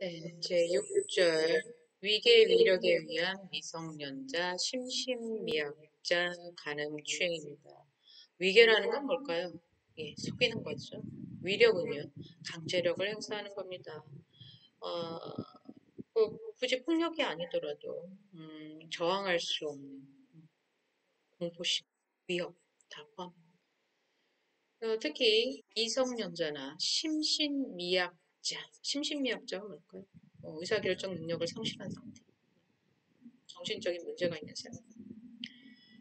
네, 제6절 위계 위력에 의한 미성년자 심신미약자 간음추행입니다. 위계라는 건 뭘까요? 예, 속이는 거죠. 위력은요, 강제력을 행사하는 겁니다. 어, 굳이 폭력이 아니더라도 저항할 수 없는 공포심, 위협 다 포함합니다. 특히 미성년자나 심신미약자가 뭘까요? 의사결정 능력을 상실한 상태, 정신적인 문제가 있는 사람,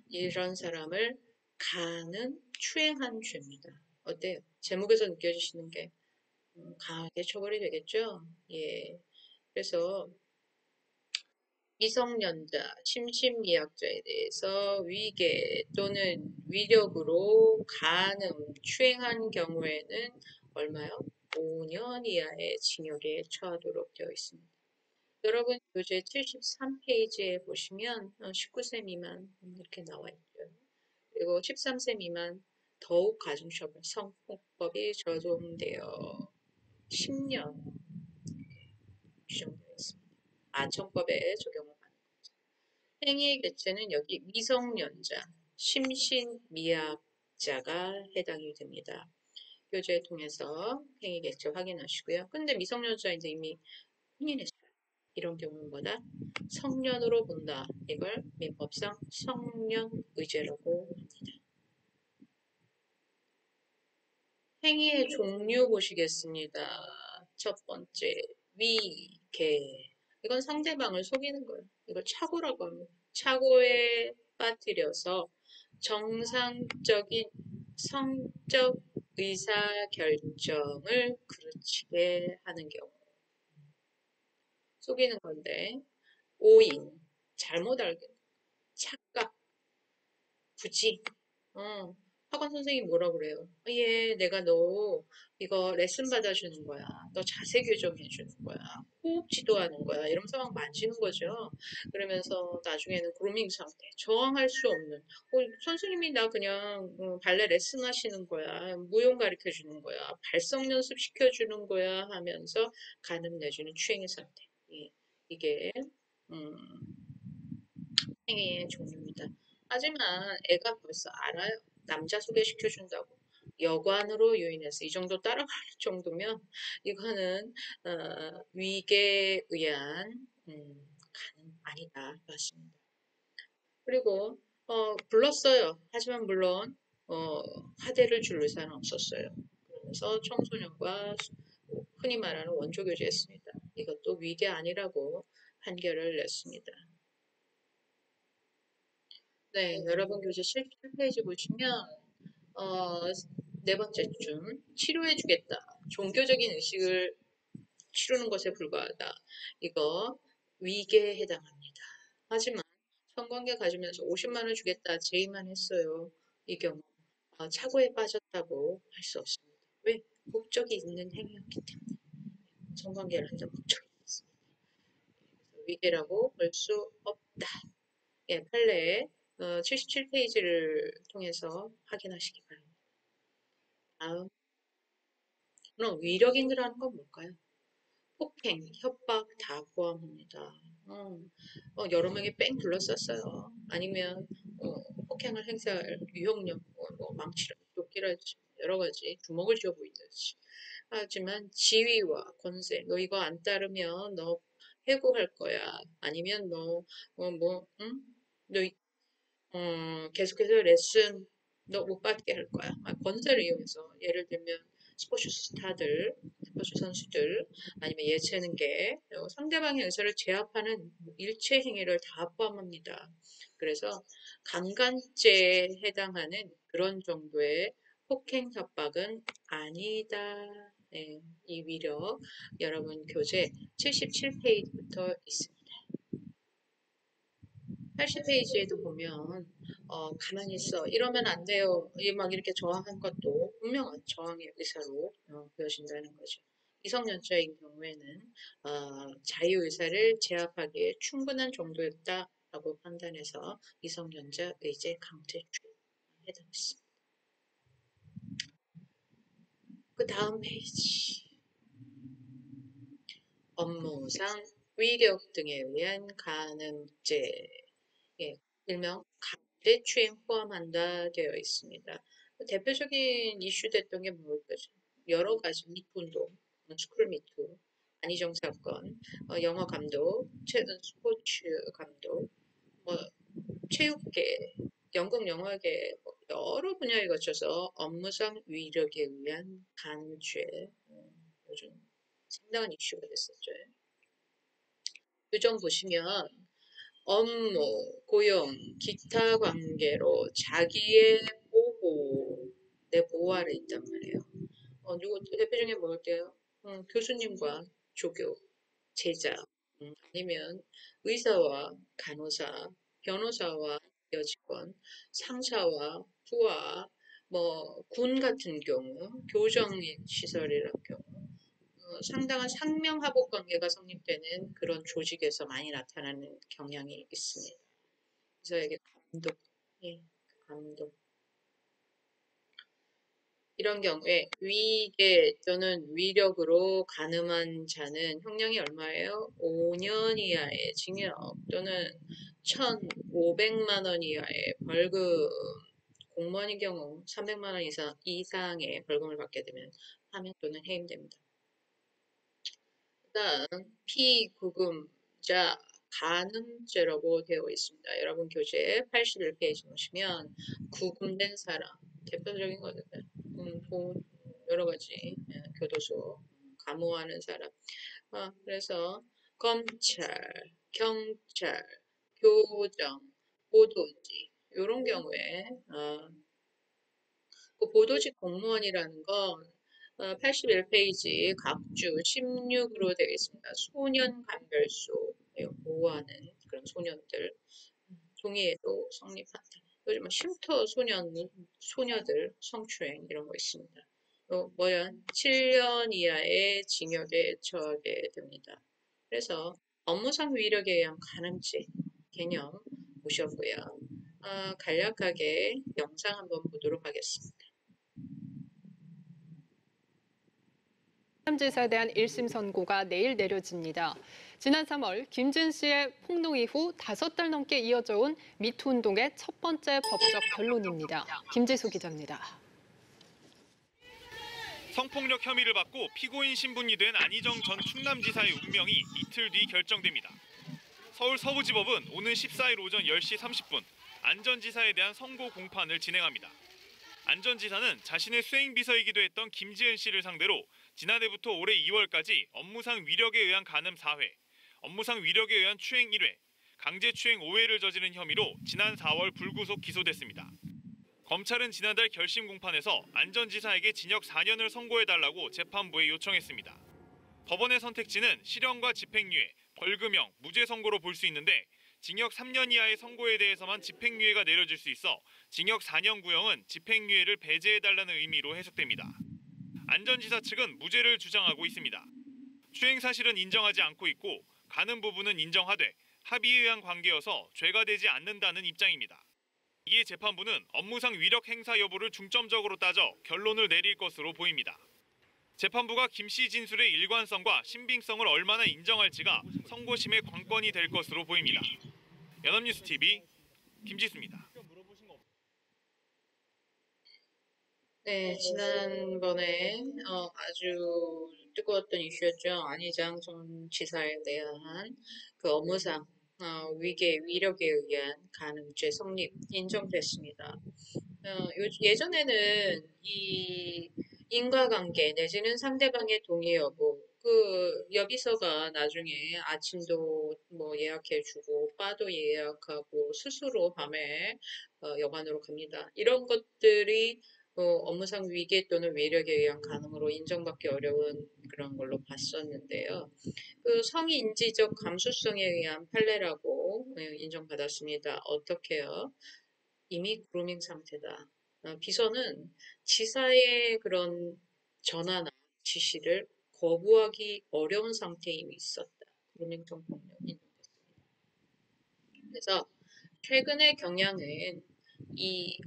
이런 사람을 가는 추행한 죄입니다. 어때요? 제목에서 느껴지시는 게 강하게 처벌이 되겠죠? 예. 그래서 미성년자, 심신미약자에 대해서 위계 또는 위력으로 간음, 추행한 경우에는 얼마요? 5년 이하의 징역에 처하도록 되어 있습니다. 여러분 교재 73페이지에 보시면 19세 미만 이렇게 나와 있죠. 그리고 13세 미만 더욱 가중처벌 성폭법이 적용되어 10년 규정되어 있습니다. 아청법에 적용을 받는 거죠. 행위의 개체는 여기 미성년자, 심신미약자가 해당이 됩니다. 교재 통해서 행위 개체 확인하시고요. 근데 미성년자인데 이미 혼인했어요. 이런 경우는 뭐다? 성년으로 본다. 이걸 민법상 성년의죄라고 합니다. 행위의 종류 보시겠습니다. 첫 번째, 위, 개. 이건 상대방을 속이는 거예요. 이걸 착오라고 합니다. 착오에 빠뜨려서 정상적인 성적 의사결정을 그르치게 하는 경우. 속이는 건데, 오인, 잘못 알게, 착각, 굳이 어, 학원 선생님이 뭐라 그래요? 얘 내가 너 이거 레슨 받아주는 거야. 너 자세 교정해 주는 거야. 호흡 지도하는 거야. 이러면서 막 만지는 거죠. 그러면서 나중에는 그루밍 상태, 저항할 수 없는. 선생님이 나 그냥 발레 레슨 하시는 거야. 무용 가르쳐 주는 거야. 발성 연습 시켜 주는 거야 하면서 간음 내주는 추행의 상태. 예, 이게 음, 행위의 종류입니다. 하지만 애가 벌써 알아요. 남자 소개시켜준다고. 여관으로 유인해서 이 정도 따라갈 정도면 이거는 위계에 의한 가는 아니다. 맞습니다. 그리고 불렀어요. 하지만 물론 화대를 줄 의사는 없었어요. 그러면서 청소년과 흔히 말하는 원조교제했습니다. 이것도 위계 아니라고 판결을 냈습니다. 네, 여러분 교재 17페이지 보시면 어, 네 번째쯤 치료해주겠다. 종교적인 의식을 치르는 것에 불과하다. 이거 위계에 해당합니다. 하지만 성관계 가지면서 50만 원 주겠다 제의만 했어요. 이 경우 착오에 빠졌다고 할 수 없습니다. 왜? 목적이 있는 행위였기 때문에 성관계를 한다 목적이 있습니다. 그래서 위계라고 볼 수 없다. 예, 판례 77페이지를 통해서 확인하시기 바랍니다. 다음, 그럼 위력인이라는 건 뭘까요? 폭행, 협박 다 포함합니다. 여러 명이 뺑 둘러쌌어요. 아니면 폭행을 행사할 유형력, 망치라, 도끼라지 여러 가지 주먹을 쥐어 보인다지. 하지만 지위와 권세, 너 이거 안 따르면 너 해고할 거야. 아니면 너 응? 너 계속해서 레슨 너 못 받게 할 거야. 권세를 이용해서 예를 들면 스포츠 스타들, 스포츠 선수들 아니면 예체능계 상대방의 의사를 제압하는 일체 행위를 다 포함합니다. 그래서 강간죄에 해당하는 그런 정도의 폭행 협박은 아니다. 네, 이 위력 여러분 교재 77페이지부터 있습니다. 80페이지에도 보면 가만히 있어 이러면 안 돼요 막 이렇게 저항한 것도 분명한 저항의 의사로 보여진다는 거죠. 미성년자인 경우에는 자유의사를 제압하기에 충분한 정도였다라고 판단해서 미성년자 의제 강제추에 해당했습니다. 그 다음 페이지 업무상 위력 등에 의한 간음죄, 예, 일명 강제추행 포함한다 되어 있습니다. 대표적인 이슈 됐던 게 뭘까요? 여러 가지 미투운동, 스쿨 미투, 안희정 사건, 영화 감독, 최근 스포츠 감독, 뭐 체육계, 연극 영화계 뭐 여러 분야에 거쳐서 업무상 위력에 의한 간죄 요즘 상당한 이슈가 됐었죠. 규정 보시면 업무, 고용, 기타 관계로 자기의 보호, 내 보호 아래 있단 말이에요. 누구 대표적인 뭐 할게요? 교수님과 조교, 제자, 아니면 의사와 간호사, 변호사와 여직원, 상사와 부하, 뭐 군 같은 경우, 교정 시설이라는 경우, 상당한 상명하복 관계가 성립되는 그런 조직에서 많이 나타나는 경향이 있습니다. 그래서 이게 감독, 예, 감독. 이런 경우에 위계 또는 위력으로 간음한 자는 형량이 얼마예요? 5년 이하의 징역 또는 1,500만 원 이하의 벌금, 공무원인 경우 300만 원 이상의 벌금을 받게 되면 파면 또는 해임됩니다. 일단 피구금자 간음죄라고 되어 있습니다. 여러분 교재 81페이지 보시면 구금된 사람 대표적인 거거든요. 여러 가지 교도소 감호하는 사람. 그래서 검찰, 경찰, 교정, 보도직 이런 경우에 그 보도직 공무원이라는 건 81페이지 각주 16으로 되어 있습니다. 소년 감별소 보호하는 그런 소년들 동의에도 성립한다. 요즘 쉼터 소녀들 성추행 이런 거 있습니다. 뭐야 7년 이하의 징역에 처하게 됩니다. 그래서 업무상 위력에 의한 간음죄 개념 보셨고요. 간략하게 영상 한번 보도록 하겠습니다. 지사에 대한 1심 선고가 내일 내려집니다. 지난 3월 김지은 씨의 폭로 이후 5달 넘게 이어져 온 미투 운동의 첫 번째 법적 변론입니다. 김지수 기자입니다. 성폭력 혐의를 받고 피고인 신분이 된 안희정 전 충남지사의 운명이 이틀 뒤 결정됩니다. 서울 서부지법은 오는 14일 오전 10시 30분 안전지사에 대한 선고 공판을 진행합니다. 안전지사는 자신의 수행비서이기도 했던 김지은 씨를 상대로 지난해부터 올해 2월까지 업무상 위력에 의한 간음 4회, 업무상 위력에 의한 추행 1회, 강제추행 5회를 저지른 혐의로 지난 4월 불구속 기소됐습니다. 검찰은 지난달 결심 공판에서 안전지사에게 징역 4년을 선고해달라고 재판부에 요청했습니다. 법원의 선택지는 실형과 집행유예, 벌금형, 무죄 선고로 볼 수 있는데 징역 3년 이하의 선고에 대해서만 집행유예가 내려질 수 있어 징역 4년 구형은 집행유예를 배제해달라는 의미로 해석됩니다. 안전지사 측은 무죄를 주장하고 있습니다. 추행 사실은 인정하지 않고 있고 간음 부분은 인정하되 합의에 의한 관계여서 죄가 되지 않는다는 입장입니다. 이에 재판부는 업무상 위력 행사 여부를 중점적으로 따져 결론을 내릴 것으로 보입니다. 재판부가 김 씨 진술의 일관성과 신빙성을 얼마나 인정할지가 선고심의 관건이 될 것으로 보입니다. 연합뉴스 TV 김지수입니다. 네, 지난번에 아주 뜨거웠던 이슈였죠. 안희정 전 지사에 대한 그 업무상 위력에 의한 간음죄 성립 인정됐습니다. 예전에는 이 인과관계 내지는 상대방의 동의 여부 그 여기서가 나중에 아침도 뭐 예약해주고 바도 예약하고 스스로 밤에 여관으로 갑니다. 이런 것들이 업무상 위계 또는 위력에 의한 간음으로 인정받기 어려운 그런 걸로 봤었는데요. 그 성인지적 감수성에 의한 판례라고 인정받았습니다. 어떻게요? 이미 그루밍 상태다. 비서는 지사의 그런 전화나 지시를 거부하기 어려운 상태에 이미 있었다. 그루밍 성폭력 인정됐습니다. 그래서 최근의 경향은 이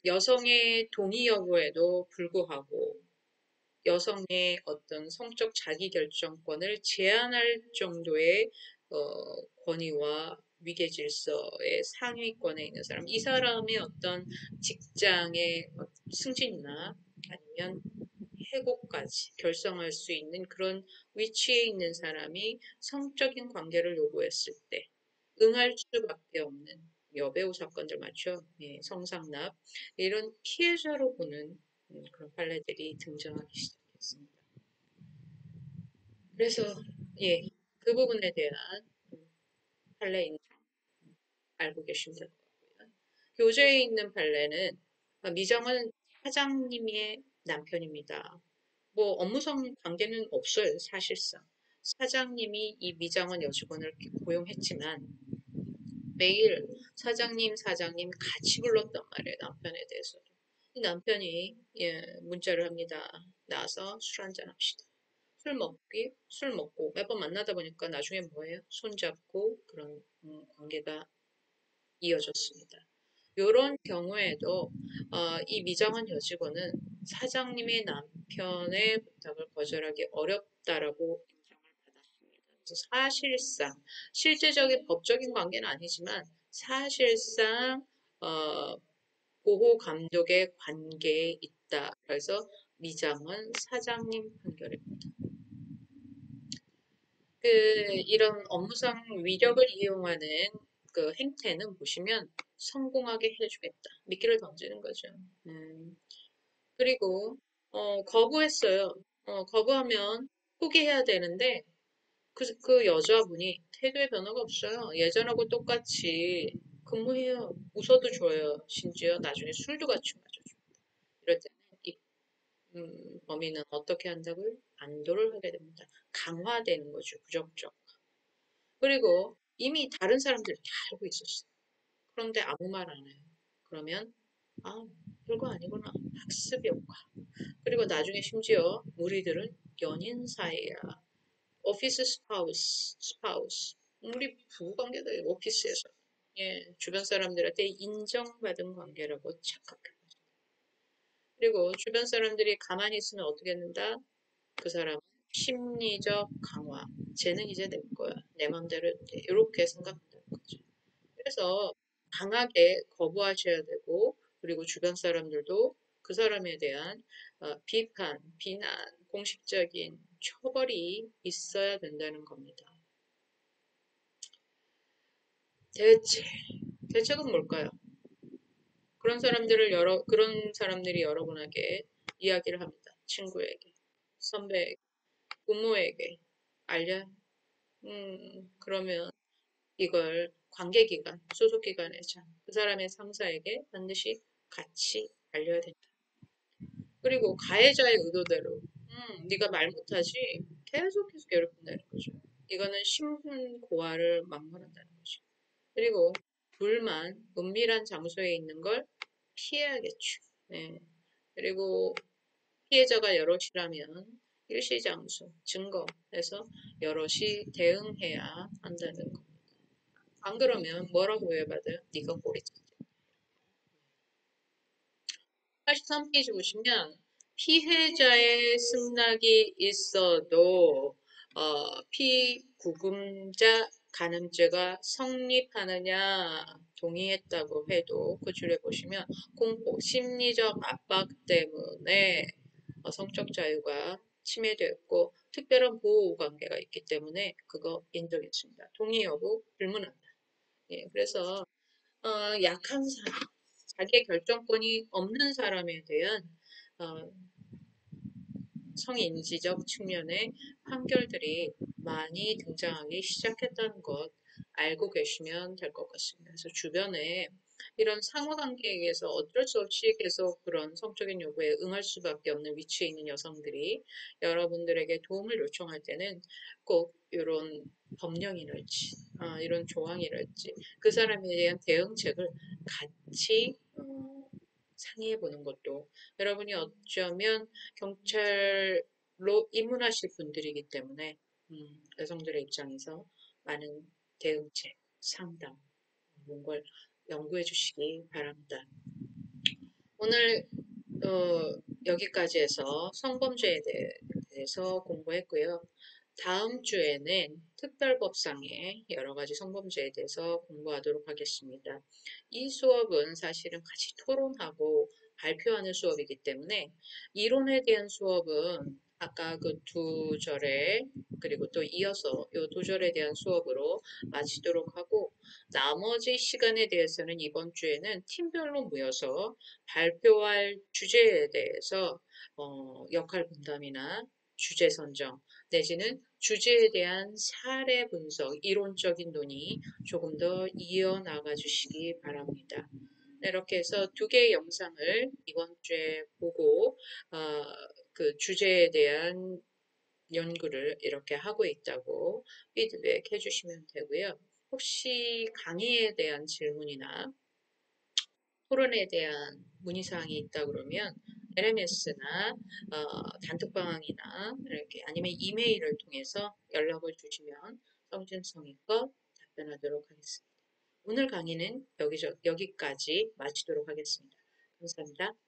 여성의 동의 여부에도 불구하고 여성의 어떤 성적 자기결정권을 제한할 정도의 권위와 위계 질서의 상위권에 있는 사람, 이 사람의 어떤 직장의 승진이나 아니면 해고까지 결정할 수 있는 그런 위치에 있는 사람이 성적인 관계를 요구했을 때 응할 수밖에 없는 여배우 사건들 맞죠? 예, 성상납 이런 피해자로 보는 그런 판례들이 등장하기 시작했습니다. 그래서 예, 그 부분에 대한 판례 인정 알고 계시면 될 것 같고요. 교재에 있는 판례는 미정은 사장님의 남편입니다. 뭐 업무상 관계는 없어요, 사실상. 사장님이 이 미장원 여직원을 고용했지만 매일 사장님 같이 불렀단 말이에요, 남편에 대해서. 이 남편이 예, 문자를 합니다. 나와서 술 한잔 합시다. 술 먹고 매번 만나다 보니까 나중에 뭐예요? 손잡고 그런 관계가 이어졌습니다. 이런 경우에도 이 미정한 여직원은 사장님의 남편의 부탁을 거절하기 어렵다라고 인정을 받았습니다. 그래서 사실상 실제적인 법적인 관계는 아니지만 사실상 어, 보호 감독의 관계에 있다. 그래서 미장은 사장님 판결입니다. 이런 업무상 위력을 이용하는 그 행태는 보시면 성공하게 해주겠다. 미끼를 던지는 거죠. 그리고 거부했어요. 거부하면 포기해야 되는데 그 여자분이 태도에 변화가 없어요. 예전하고 똑같이 근무해요. 웃어도 줘요. 심지어 나중에 술도 같이 마셔줘요. 이럴 때는 이 범인은 어떻게 한다고요? 안도를 하게 됩니다. 강화되는 거죠. 부적격. 그리고 이미 다른 사람들이 다 알고 있었어요. 그런데 아무 말 안 해요. 그러면 아, 별거 아니구나. 학습 효과. 그리고 나중에 심지어 우리들은 연인 사이야. 오피스 스파우스. 우리 부부 관계다, 오피스에서. 예, 주변 사람들한테 인정받은 관계라고 착각해요. 그리고 주변 사람들이 가만히 있으면 어떻게 된다? 그 사람은 심리적 강화. 쟤는 이제 내 거야. 내 맘대로 돼. 이렇게 생각한다는 거죠. 그래서 강하게 거부하셔야 되고, 그리고 주변 사람들도 그 사람에 대한 비판, 비난, 공식적인 처벌이 있어야 된다는 겁니다. 대책, 대책은 뭘까요? 그런 사람들이 여러분에게 이야기를 합니다. 친구에게, 선배에게, 부모에게 알려. 그러면 이걸 관계기관, 소속기관에서 그 사람의 상사에게 반드시 같이 알려야 된다. 그리고 가해자의 의도대로, 네가 말 못하지? 계속해서 괴롭힌다는 거죠. 이거는 신분 고하를 막론한다는 거죠. 그리고 불만, 은밀한 장소에 있는 걸 피해야겠죠. 네. 그리고 피해자가 여럿이라면 일시장소, 증거에서 여럿이 대응해야 한다는 거. 안 그러면 뭐라고 오해받아요? 네가 꼬리쳤지. 83페이지 보시면 피해자의 승낙이 있어도 피구금자 간음죄가 성립하느냐 동의했다고 해도 그 줄에 보시면 공포, 심리적 압박 때문에 성적 자유가 침해되었고 특별한 보호 관계가 있기 때문에 그거 인정했습니다. 동의 여부 불문한다. 예, 그래서 약한 사람, 자기의 결정권이 없는 사람에 대한 어, 성인지적 측면의 판결들이 많이 등장하기 시작했다는 것 알고 계시면 될 것 같습니다. 그래서 주변에 이런 상호관계에서 어쩔 수 없이 계속 그런 성적인 요구에 응할 수밖에 없는 위치에 있는 여성들이 여러분들에게 도움을 요청할 때는 꼭 이런 법령이랄지 이런 조항이랄지 그 사람에 대한 대응책을 같이 상의해 보는 것도 여러분이 어쩌면 경찰로 입문하실 분들이기 때문에 여성들의 입장에서 많은 대응책, 상담 이런 걸 연구해 주시기 바랍니다. 오늘 여기까지 해서 성범죄에 대해서 공부했고요. 다음 주에는 특별법상의 여러 가지 성범죄에 대해서 공부하도록 하겠습니다. 이 수업은 사실은 같이 토론하고 발표하는 수업이기 때문에 이론에 대한 수업은 아까 그 두 절에 그리고 또 이어서 이 두 절에 대한 수업으로 마치도록 하고 나머지 시간에 대해서는 이번 주에는 팀별로 모여서 발표할 주제에 대해서 역할 분담이나 주제 선정 내지는 주제에 대한 사례 분석, 이론적인 논의 조금 더 이어나가 주시기 바랍니다. 네, 이렇게 해서 두 개의 영상을 이번 주에 보고 어, 그 주제에 대한 연구를 이렇게 하고 있다고 피드백 해주시면 되고요. 혹시 강의에 대한 질문이나 토론에 대한 문의사항이 있다 그러면 LMS나 단톡방이나 이렇게 아니면 이메일을 통해서 연락을 주시면 성심성의껏 답변하도록 하겠습니다. 오늘 강의는 여기까지 마치도록 하겠습니다. 감사합니다.